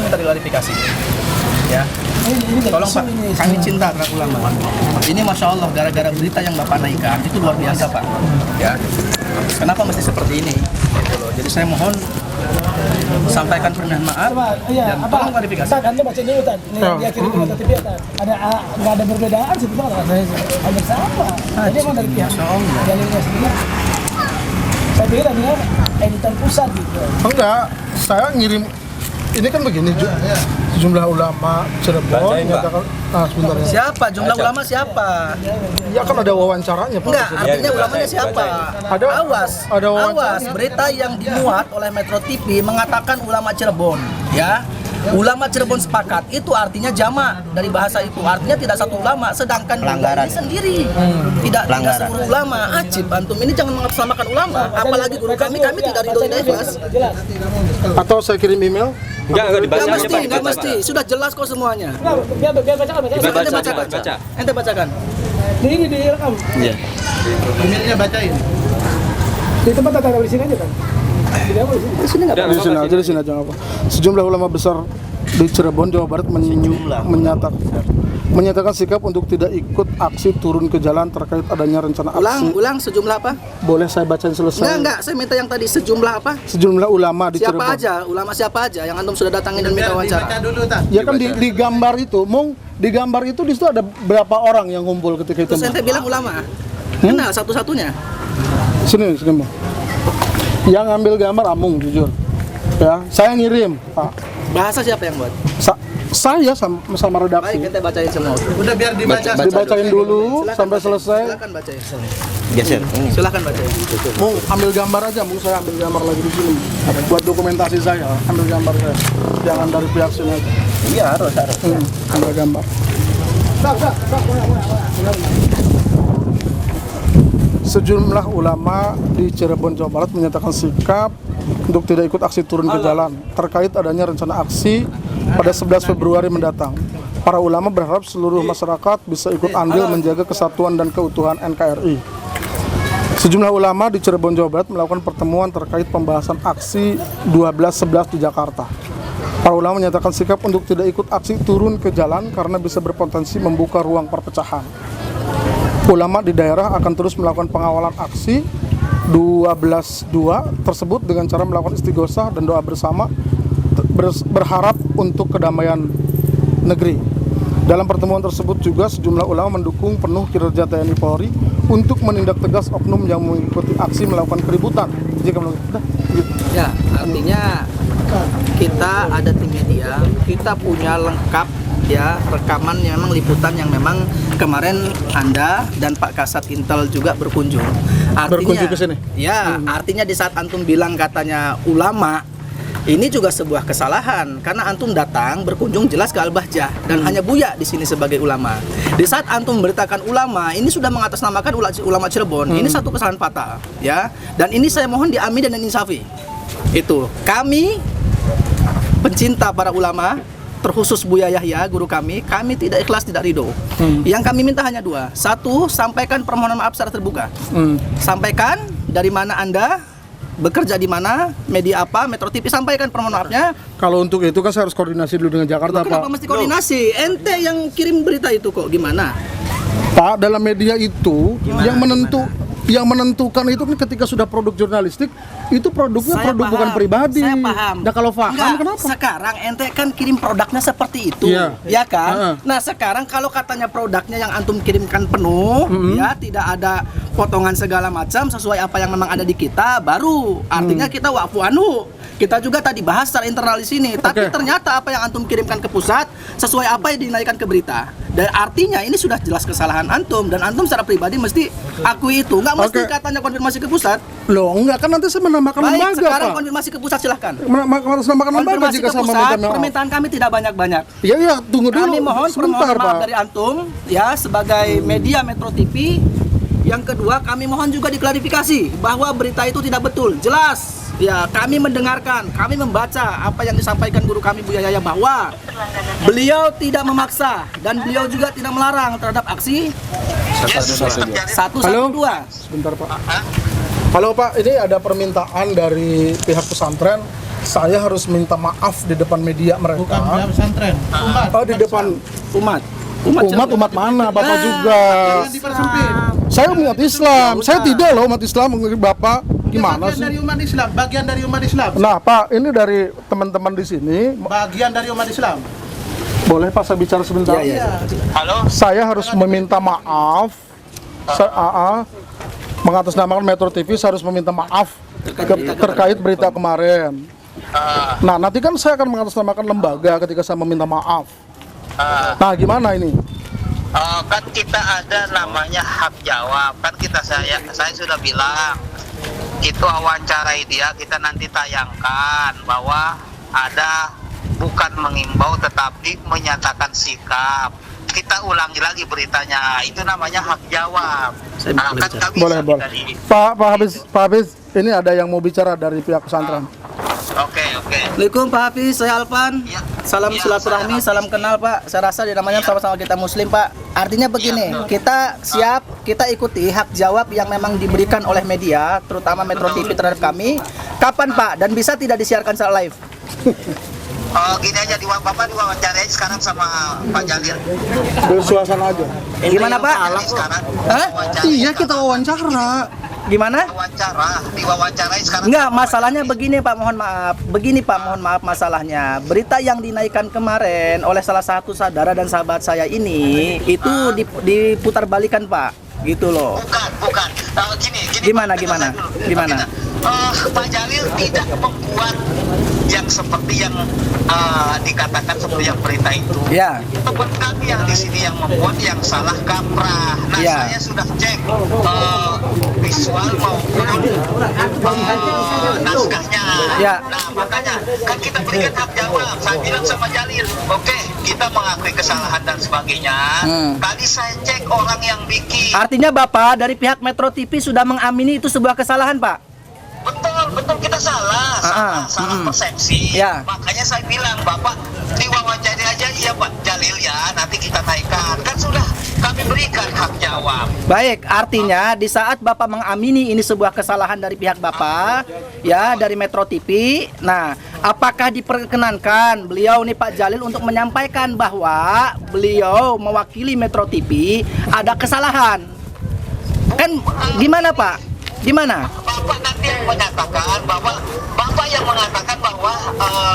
minta klarifikasi. Ya, tolong Pak, kami cinta terhadap ulama. Ini Masya Allah, gara-gara berita yang Bapak naikkan itu luar biasa Pak. Ya, kenapa mesti seperti ini? Gitu loh. Jadi saya mohon sampaikan permintaan maaf dan tolong klarifikasi. Anda baca dulu Tan. Dia kirim ke TV Tan. Ada nggak ada perbedaan sebetulnya. Ada sama. Ini emang dari pihak jalurnya sendiri. Saya pikir ada editan pusat gitu. Enggak, saya ngirim. Ini kan begini, sejumlah ulama Cirebon menyatakan, sebentar ya. Siapa? Jumlah ulama siapa? Ya kan ada wawancaranya Pak. Enggak, artinya ulamanya siapa? Awas, berita yang dimuat oleh Metro TV mengatakan ulama Cirebon, ya. Ulama Cirebon sepakat, itu artinya jamak dari bahasa itu. Artinya tidak satu ulama, sedangkan pelanggaran sendiri. Tidak seluruh ulama. Ajib antum ini jangan mengatasnamakan ulama, apalagi guru kami tidak ridho ikhlas. Atau saya kirim email? Enggak dibaca. Enggak mesti. Sudah jelas kok semuanya. Biar bacakan. Ente bacakan. Ini direkam. Iya. Emailnya bacain. Di tempat tata di sini aja kan. Di sini aja apa. Sejumlah ulama besar di Cirebon, Jawa Barat menyatakan sikap untuk tidak ikut aksi turun ke jalan terkait adanya rencana aksi. Ulang sejumlah apa? Boleh saya bacain selesai? Enggak, saya minta yang tadi sejumlah apa? Sejumlah ulama di Cirebon. Ulama siapa aja yang antum sudah datangin dan minta wawancara? Ya kan di gambar itu, di gambar itu di situ ada berapa orang yang ngumpul ketika itu? Terus ente bilang ulama. Kenal satu-satunya. Sini Bang. Yang ngambil gambar Amung, jujur. Ya, saya ngirim, Pak. Bahasa siapa yang buat? Saya sama redaksi. Baik, kita bacain semua. Udah biar dibacain dulu sampai selesai. Silakan bacain. Geser. Silakan bacain. Mau ambil gambar aja, saya ambil gambar lagi di sini. Buat dokumentasi saya, ambil gambar saya. Jangan dari pihak sini aja. Iya, harus. Ambil gambar. Sejumlah ulama di Cirebon, Jawa Barat menyatakan sikap untuk tidak ikut aksi turun ke jalan terkait adanya rencana aksi pada 11 Februari mendatang. Para ulama berharap seluruh masyarakat bisa ikut andil menjaga kesatuan dan keutuhan NKRI. Sejumlah ulama di Cirebon, Jawa Barat melakukan pertemuan terkait pembahasan aksi 12.11 di Jakarta. Para ulama menyatakan sikap untuk tidak ikut aksi turun ke jalan karena bisa berpotensi membuka ruang perpecahan. Ulama di daerah akan terus melakukan pengawalan aksi 12.2 tersebut dengan cara melakukan istighosah dan doa bersama berharap untuk kedamaian negeri. Dalam pertemuan tersebut juga sejumlah ulama mendukung penuh kinerja TNI Polri untuk menindak tegas oknum yang mengikuti aksi melakukan keributan. Ya, artinya kita ada tim media, kita punya lengkap ya rekaman yang memang liputan yang memang kemarin Anda dan Pak Kasat Intel juga berkunjung. Berkunjung ke sini. Ya, artinya di saat antum bilang katanya ulama, ini juga sebuah kesalahan karena antum datang berkunjung jelas ke Al-Bahjah dan hanya Buya di sini sebagai ulama. Di saat antum memberitakan ulama, ini sudah mengatasnamakan ulama Cirebon. Ini satu kesalahan fatal, ya. Dan ini saya mohon diamini dan insafi. Itu kami pencinta para ulama, terkhusus Buya Yahya, guru kami tidak ikhlas, tidak ridho. Yang kami minta hanya dua. Satu, sampaikan permohonan maaf secara terbuka. Sampaikan dari mana Anda bekerja, di mana, media apa, Metro TV, sampaikan permohonan maafnya. Kalau untuk itu kan saya harus koordinasi dulu dengan Jakarta, Pak. Kenapa mesti koordinasi? Ente yang kirim berita itu kok, gimana? Pak, dalam media itu yang menentukan itu kan ketika sudah produk jurnalistik itu produknya Saya produk paham, bukan pribadi. saya paham. Nah kalau paham kenapa? Sekarang ente kan kirim produknya seperti itu, ya kan? Nah sekarang kalau katanya produknya yang antum kirimkan penuh, ya tidak ada potongan segala macam sesuai apa yang memang ada di kita, baru artinya kita wa'fu anhu. Kita juga tadi bahas secara internal di sini, tapi ternyata apa yang antum kirimkan ke pusat sesuai apa yang dinaikkan ke berita. Dan artinya ini sudah jelas kesalahan antum, dan antum secara pribadi mesti akui itu. Nggak mesti katanya konfirmasi ke pusat. Loh, enggak kan nanti saya menambahkan lembaga, Pak. Baik, sekarang konfirmasi ke pusat silahkan. Menambahkan lembaga jika saya meminta maaf. Permintaan kami tidak banyak-banyak. Iya, tunggu dulu. Kami mohon sebentar, maaf Pak. dari antum, ya sebagai media Metro TV. Yang kedua, kami mohon juga diklarifikasi bahwa berita itu tidak betul. Jelas. Ya, kami mendengarkan, kami membaca apa yang disampaikan guru kami Buya Yahya bahwa beliau tidak memaksa dan beliau juga tidak melarang terhadap aksi 112. Sebentar, Pak. Halo, Pak, ini ada permintaan dari pihak pesantren saya harus minta maaf di depan media mereka. Bukan pihak pesantren. Oh, di depan Umat umat mana? Bapak juga. Jangan dipersempit. Saya umat Islam. Saya tidak loh umat Islam. Bapak gimana Bagian sih? dari umat Islam, bagian dari umat Islam. Nah, Pak, ini dari teman-teman di sini. Bagian dari umat Islam. Boleh Pak saya bicara sebentar? Iya. Saya harus meminta maaf. Mengatasnamakan Metro TV, saya harus meminta maaf terkait berita kemarin. Nah, nanti kan saya akan mengatasnamakan lembaga ketika saya meminta maaf. Nah, gimana ini? Kan kita ada namanya hak jawab, kan saya sudah bilang itu wawancarai dia, kita nanti tayangkan bahwa ada bukan mengimbau tetapi menyatakan sikap. Kita ulangi lagi beritanya, itu namanya hak jawab. Kan kami Boleh. dari- Pak Habis, ini ada yang mau bicara dari pihak pesantren. Oke. Assalamualaikum Pak Hafiz, saya Alpan. Ya. Salam Ya, silaturahmi, salam kenal Pak. Saya rasa di namanya sama-sama kita Muslim Pak. Artinya begini, kita siap, kita ikuti hak jawab yang memang diberikan oleh media, terutama Metro TV terhadap kami. Kapan Pak? Dan bisa tidak disiarkan secara live? Gini aja, Bapak diwawancarai sekarang sama Pak Jalil. Bersuasana aja. Gimana Pak? Sekarang Hah? diwawancarai Iya, kita sekarang. wawancara. Gimana? Diwawancarai sekarang. Enggak, masalahnya begini Pak, mohon maaf. Begini Pak, mohon maaf masalahnya. Berita yang dinaikkan kemarin oleh salah satu saudara dan sahabat saya ini itu diputarbalikan Pak. Gitu loh. Bukan. Gini. Gimana? Pak Jalil tidak membuat yang seperti yang dikatakan seperti yang berita itu. Ya. Teman kami yang di sini yang membuat yang salah kaprah. Nah, Ya. saya sudah cek visual maupun naskahnya. Ya. Nah, makanya kan kita berikan hak jawab. Saya bilang sama Jalil, oke, kita mengakui kesalahan dan sebagainya. Tadi saya cek orang yang bikin. Artinya Bapak dari pihak Metro TV sudah mengamini itu sebuah kesalahan Pak? Betul kita salah persepsi. Ya. Makanya saya bilang, Bapak diwawancari aja, iya Pak Jalil ya, nanti kita naikkan. Kan sudah kami berikan hak jawab. Baik, artinya di saat Bapak mengamini ini sebuah kesalahan dari pihak Bapak, ya dari Metro TV. Nah, apakah diperkenankan beliau nih Pak Jalil untuk menyampaikan bahwa beliau mewakili Metro TV ada kesalahan? Kan gimana Pak? Gimana? Bapak nanti yang menyatakan bahwa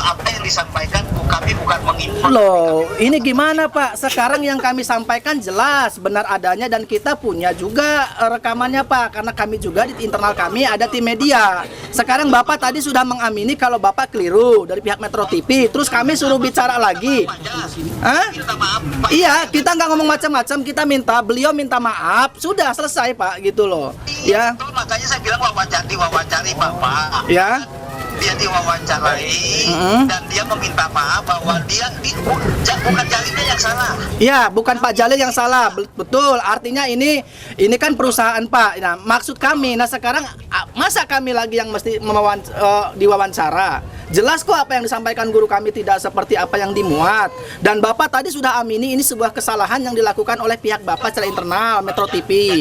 apa yang disampaikan kami bukan mengimpor. Loh, ini gimana Pak? Sekarang yang kami sampaikan jelas benar adanya dan kita punya juga rekamannya Pak, karena kami juga di internal kami ada tim media. Sekarang Bapak tadi sudah mengamini kalau Bapak keliru dari pihak Metro TV, terus kami suruh bicara lagi. Hah? Minta maaf Pak. Iya, kita nggak ngomong macam-macam, kita beliau minta maaf, sudah selesai Pak, gitu loh. Ya, Betul, makanya saya bilang diwawancari Bapak. ya. Dia diwawancarai dan dia meminta maaf bahwa bukan Jalilnya yang salah. Ya, bukan Pak Jalil yang salah, betul. Artinya ini kan perusahaan Pak. Nah, maksud kami, nah sekarang masa kami lagi yang mesti diwawancara? Jelas kok apa yang disampaikan guru kami tidak seperti apa yang dimuat. Dan Bapak tadi sudah amini ini sebuah kesalahan yang dilakukan oleh pihak Bapak secara internal Metro TV.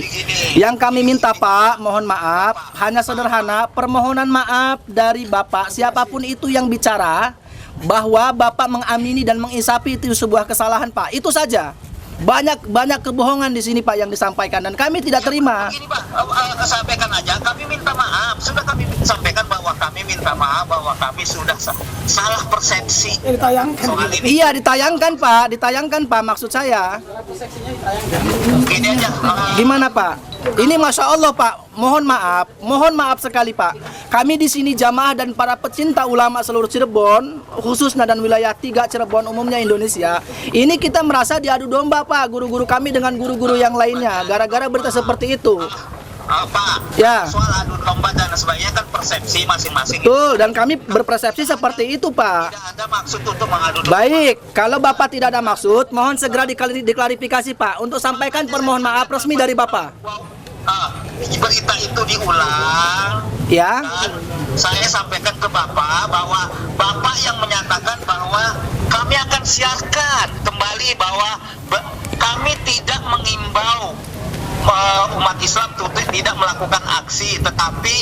Yang kami minta Pak, mohon maaf, hanya sederhana permohonan maaf dari Bapak siapapun itu yang bicara bahwa Bapak mengamini dan mengisapi itu sebuah kesalahan Pak. Itu saja. Banyak kebohongan di sini Pak yang disampaikan dan kami tidak terima. Begini Pak, sampaikan aja, kami minta maaf. Sudah kami sampaikan bahwa kami minta maaf bahwa kami sudah salah persepsi Ditayangkan. soal ini. Iya, ditayangkan Pak maksud saya. Gini aja. Gimana Pak? Ini Masya Allah Pak, mohon maaf sekali Pak. Kami di sini jamaah dan para pecinta ulama seluruh Cirebon, khususnya dan wilayah 3 Cirebon umumnya Indonesia. Ini kita merasa diadu domba Pak, guru-guru kami dengan guru-guru yang lainnya, gara-gara berita seperti itu. Pak, Ya. soal adu domba dan sebagainya kan persepsi masing-masing. Betul, dan kami berpersepsi seperti itu Pak. Tidak ada maksud untuk mengadu domba. Baik, kalau Bapak tidak ada maksud, mohon segera diklarifikasi Pak, untuk sampaikan permohon maaf resmi dari Bapak. Berita itu diulang. Ya. Dan saya sampaikan ke Bapak bahwa Bapak yang menyatakan bahwa kami akan siarkan kembali bahwa kami tidak mengimbau umat Islam tidak melakukan aksi, tetapi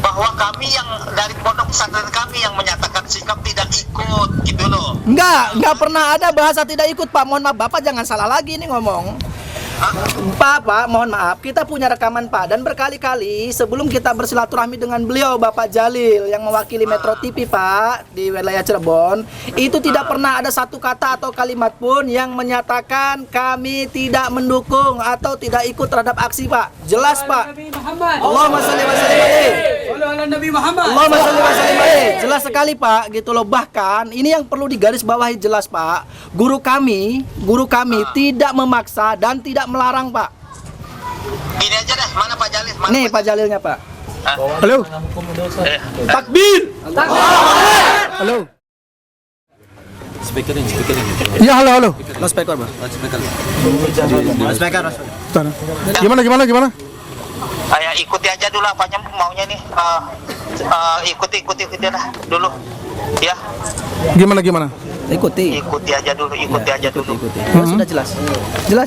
bahwa kami yang dari pondok pesantren kami yang menyatakan sikap tidak ikut gitu loh. Nggak pernah ada bahasa tidak ikut, Pak. Mohon maaf, Bapak jangan salah lagi nih ngomong. Pak, mohon maaf, kita punya rekaman, Pak, dan berkali-kali sebelum kita bersilaturahmi dengan beliau, Bapak Jalil yang mewakili Metro TV, Pak, di wilayah Cirebon, itu tidak pernah ada satu kata atau kalimat pun yang menyatakan kami tidak mendukung atau tidak ikut terhadap aksi, Pak. Jelas, Pak. Allahumma shalli wa sallim alaihi. Allahumma shalli wa sallim alaihi. Jelas sekali, Pak, gitu loh. Bahkan ini yang perlu digarisbawahi jelas, Pak. Guru kami tidak memaksa dan tidak melarang, Pak. Gini aja deh, mana Pak Jalil? Mana Nih Pak Jalilnya, Pak. Halo. Takbir. Halo. Speakerin. Iya, halo. No speaker, Bang. Gimana? Ya ikuti aja dulu apanya maunya nih. Ikuti lah dulu. Ya, Gimana? Ikuti. ikuti aja dulu. Ya, sudah jelas.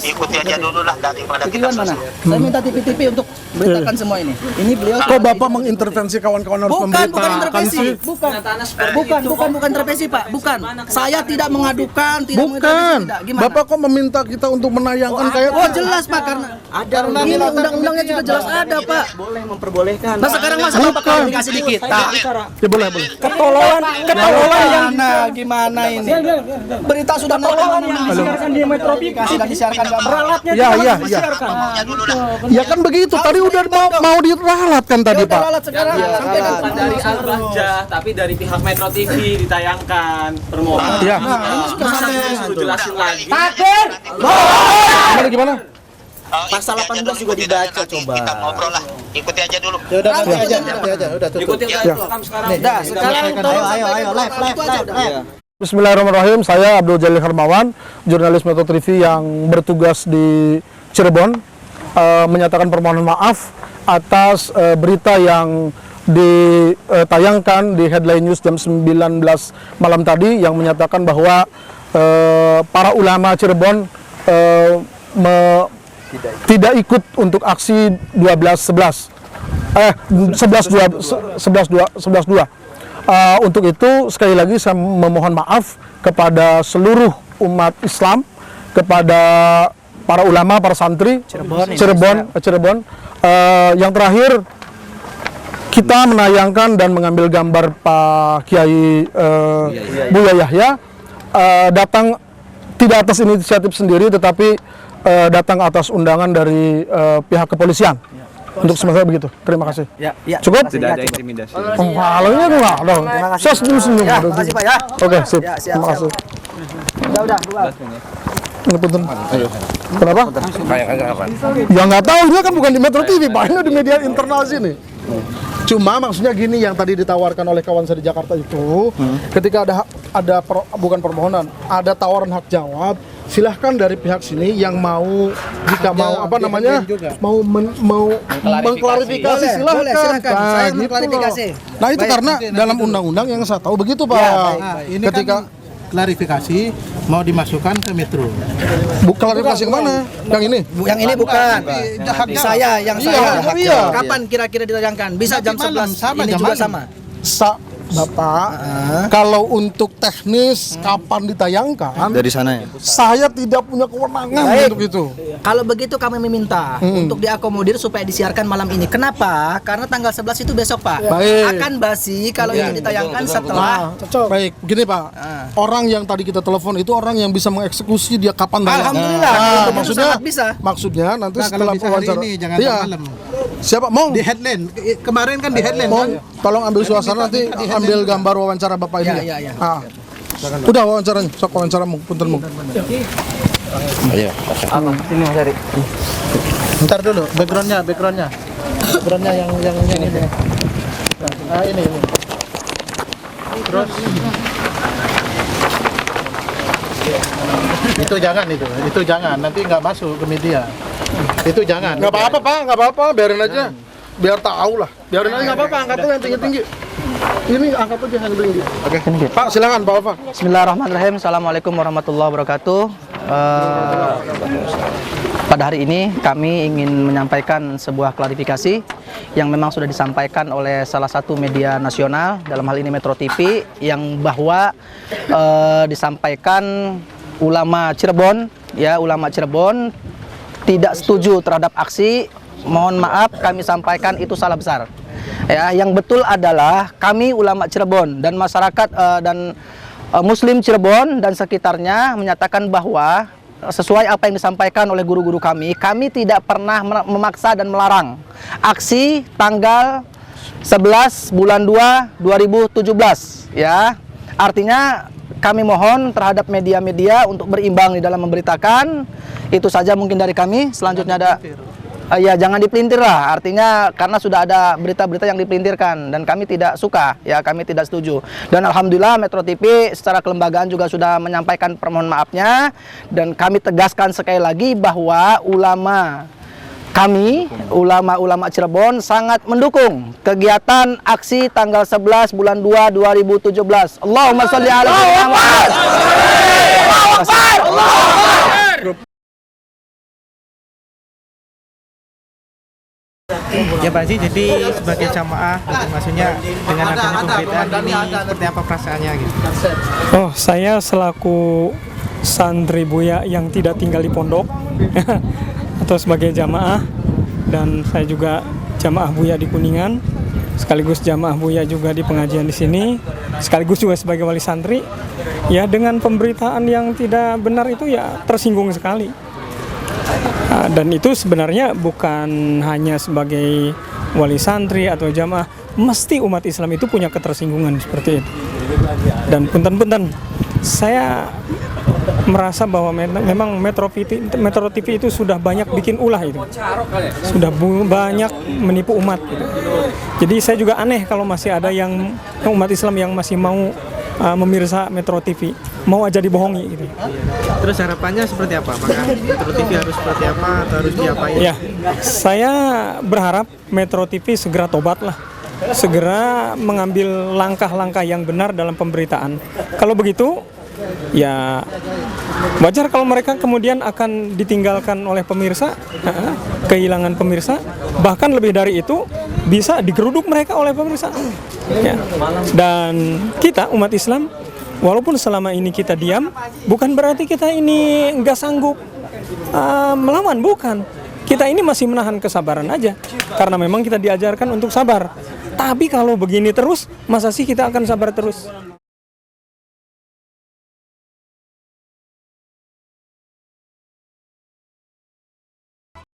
Ikuti aja dulu lah daripada kita Tujuan mana? susah. Saya minta TV untuk beritakan semua ini. Ini beliau. Kok Bapak mengintervensi kawan-kawan harus Bukan memberitakan intervensi. sih? Bukan intervensi, Pak. Bukan. Saya tidak mengadukan, tidak Bukan. mengintervensi, tidak. Gimana? Bapak kok meminta kita untuk menayangkan kayak Oh, jelas, Pak, karena ini undang-undangnya juga jelas ada, Pak. Boleh memperbolehkan. Nah, sekarang masa Bapak klarifikasi di kita? Ya boleh. Ketololan yang Gimana ini? Berita sudah disiarkan di Metro TV dan disiarkan ralatnya Iya. Maunya dulu lah. Ya kan begitu. Tadi udah mau diralat kan tadi, Pak. sekarang sampai Bukan dari Al-Bahja, tapi dari pihak Metro TV ditayangkan permohonan. Iya. Masa disuruh jelasin lagi? Gimana? Pasal 18 juga dibaca, coba. Kita ngobrol lah. Ikuti aja dulu. Nanti aja, udah tutup. Ikuti rekam sekarang. sekarang Ayo, live. Bismillahirrahmanirrahim. Saya Abdul Jalil Hermawan, jurnalis Metro TV yang bertugas di Cirebon, menyatakan permohonan maaf atas berita yang ditayangkan di headline news jam 19 malam tadi yang menyatakan bahwa para ulama Cirebon tidak ikut untuk aksi 11.2. Untuk itu sekali lagi saya memohon maaf kepada seluruh umat Islam, kepada para ulama, para santri Cirebon. Yang terakhir, kita menayangkan dan mengambil gambar Pak Kiai Buya Yahya datang tidak atas inisiatif sendiri, tetapi datang atas undangan dari pihak kepolisian. Untuk sementara begitu. Terima kasih. Ya. Cukup? Tidak ada intimidasi. Halnya enggak dong. Saya senyum. Ya, makasih, Pak, ya. Oke, sip. Ya, siap, Terima kasih. Udah. Ini punten. Kenapa? Ya nggak tahu, ini kan bukan di Metro TV, Pak. Ini di media internal sini. Cuma maksudnya gini, yang tadi ditawarkan oleh kawan saya di Jakarta itu, ketika bukan permohonan, ada tawaran hak jawab, silahkan dari pihak sini yang mau, jika mau mau mengklarifikasi, silahkan. Saya Gitu mengklarifikasi. loh. Nah itu karena dalam undang-undang yang saya tahu begitu, Pak. Ini Ketika klarifikasi mau dimasukkan ke Metro. klarifikasi kemana? Yang ini? Yang ini bukan. Saya. Iya. Kapan kira-kira ditayangkan? Bisa jam Nanti malam, 11. sama Ini jam juga malam. sama. Bapak, kalau untuk teknis kapan ditayangkan, Dari sana ya. saya tidak punya kewenangan Baik. untuk itu. Kalau begitu kami meminta untuk diakomodir supaya disiarkan malam ini. Kenapa? Karena tanggal 11 itu besok, Pak. Baik. Akan basi kalau ini ditayangkan setelah Baik, gini Pak, orang yang tadi kita telepon itu orang yang bisa mengeksekusi dia kapan tayang. Alhamdulillah, itu maksudnya, sangat bisa. maksudnya nanti Nah, setelah kalau bisa hari wawancara. ini, jangan Iya. malam. Siapa? Mong? Di headline. Kemarin kan di headline Mong, kan? tolong ambil suasana nanti ambil gambar wawancara Bapak ini. Ya. Udah wawancaranya, sok wawancara Mong, punten Mong. Ntar dulu, backgroundnya yang ini. Nah, ini. Terus itu jangan, nanti nggak masuk ke media. Itu jangan. Nggak apa-apa Pak, nggak apa-apa, biarin aja. Biar tahu lah, biarin aja nggak apa-apa, angkat aja yang tinggi-tinggi. Ini angkat aja yang tinggi. Oke. Pak silakan Pak Alfa. Bismillahirrahmanirrahim. Assalamualaikum warahmatullahi wabarakatuh. Pada hari ini kami ingin menyampaikan sebuah klarifikasi yang memang sudah disampaikan oleh salah satu media nasional, dalam hal ini Metro TV, yang bahwa disampaikan ulama Cirebon, ya, ulama Cirebon tidak setuju terhadap aksi. Mohon maaf, kami sampaikan itu salah besar. Ya, yang betul adalah kami ulama Cirebon dan masyarakat dan Muslim Cirebon dan sekitarnya menyatakan bahwa sesuai apa yang disampaikan oleh guru-guru kami tidak pernah memaksa dan melarang aksi tanggal 11 bulan 2 2017, ya. Artinya kami mohon terhadap media-media untuk berimbang di dalam memberitakan. Itu saja mungkin dari kami. Selanjutnya ada ya, jangan dipelintir lah, artinya karena sudah ada berita-berita yang dipelintirkan dan kami tidak suka, ya, kami tidak setuju. Dan alhamdulillah Metro TV secara kelembagaan juga sudah menyampaikan permohonan maafnya, dan kami tegaskan sekali lagi bahwa kami ulama Cirebon sangat mendukung kegiatan aksi tanggal 11 bulan 2 2017. Allahumma sholli ala Muhammad. Ya Pak Haji, jadi sebagai jamaah, maksudnya dengan adanya pemberitaan ini seperti apa perasaannya gitu? Oh, saya selaku santri Buya yang tidak tinggal di pondok atau sebagai jamaah, dan saya juga jamaah Buya di Kuningan, sekaligus jamaah Buya juga di pengajian di sini, sekaligus juga sebagai wali santri. Ya, dengan pemberitaan yang tidak benar itu ya tersinggung sekali. Dan itu sebenarnya bukan hanya sebagai wali santri atau jamaah, mesti umat Islam itu punya ketersinggungan seperti itu. Dan punten-punten, saya merasa bahwa memang Metro TV itu sudah banyak bikin ulah itu, sudah banyak menipu umat gitu. Jadi saya juga aneh kalau masih ada yang umat Islam yang masih mau memirsa Metro TV, mau aja dibohongi gitu. Terus harapannya seperti apa? Apakah Metro TV harus seperti apa atau harus diapain? Ya, saya berharap Metro TV segera tobat lah, segera mengambil langkah-langkah yang benar dalam pemberitaan. Kalau begitu, ya wajar kalau mereka kemudian akan ditinggalkan oleh pemirsa, kehilangan pemirsa, bahkan lebih dari itu bisa digeruduk mereka oleh pemirsa. Ya. Dan kita umat Islam, walaupun selama ini kita diam, bukan berarti kita ini nggak sanggup melawan, bukan. Kita ini masih menahan kesabaran aja, karena memang kita diajarkan untuk sabar. Tapi kalau begini terus, masa sih kita akan sabar terus?